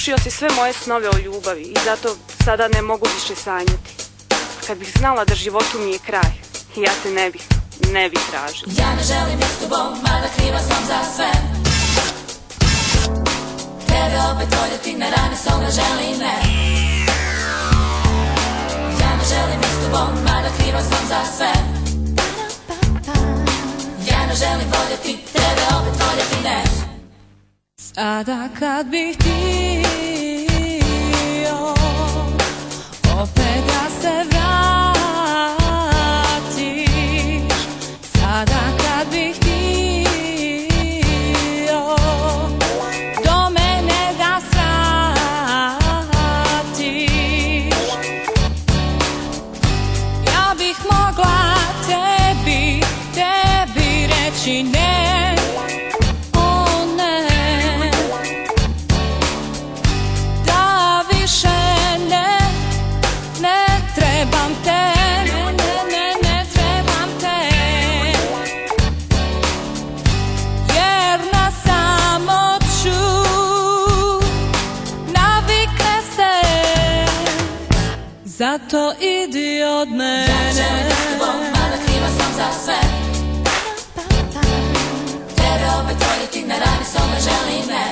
Srušio si sve moje snove o ljubavi i zato sada ne mogu više sanjati. A kad bih znala da životu mi je kraj, ja te ne bih tražila. Ja ne želim biti s tobom, mada kriva sam za sve. Tebe opet voljeti, na rane sam ne želim, ne. Ja ne želim biti s tobom, mada kriva sam za sve. Ja ne želim voljeti, tebe opet voljeti, ne. Sada kad bih htio opet da se vratiš, sada kad bih htio do mene da svratiš, ja bih mogla tebi reći ne. Zato idi od mene. Ja ne želim biti s tobom, mada kriva sam za sve. Tebe opet voljeti, na rane sam ne želim, ne.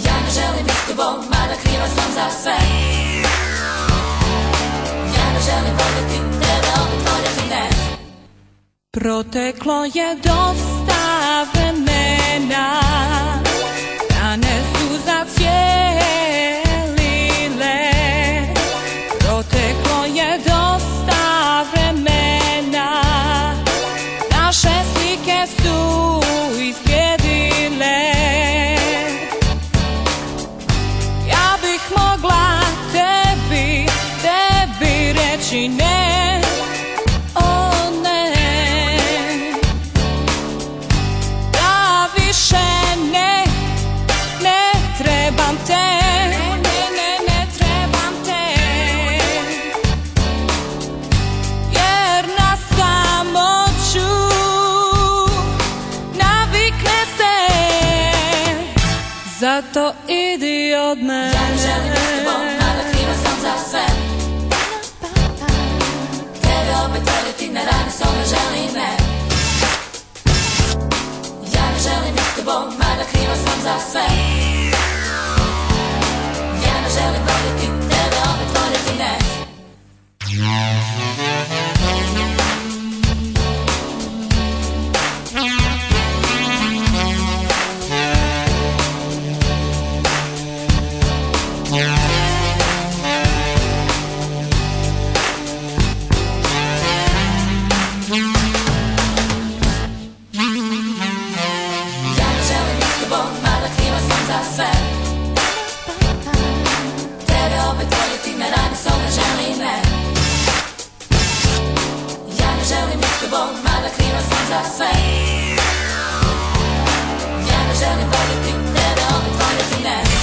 Ja ne želim biti s tobom, mada kriva sam za sve. Ja ne želim voljeti, tebe opet voljeti, ne. Proteklo je dosta vremena, rane su zacijelile. Proteklo je dosta vremena, naše slike su izblijedile. Ja bih mogla tebi reći ne, o ne, da više ne trebam te. Zato idi od mene. Ja ne želim biti s tobom, mada kriva sam za sve. Tebe opet voljeti, na rane sam ne želim, ne. Ja ne želim biti s tobom, mada kriva sam za sve. Ja ne želim voljeti, tebe opet voljeti, ne. Tebe opet voljeti, na rane sam ne želim, ne. Ja ne želim biti s tobom, mada kriva sam za sve. Ja ne želim voljeti, tebe opet voljeti, ne.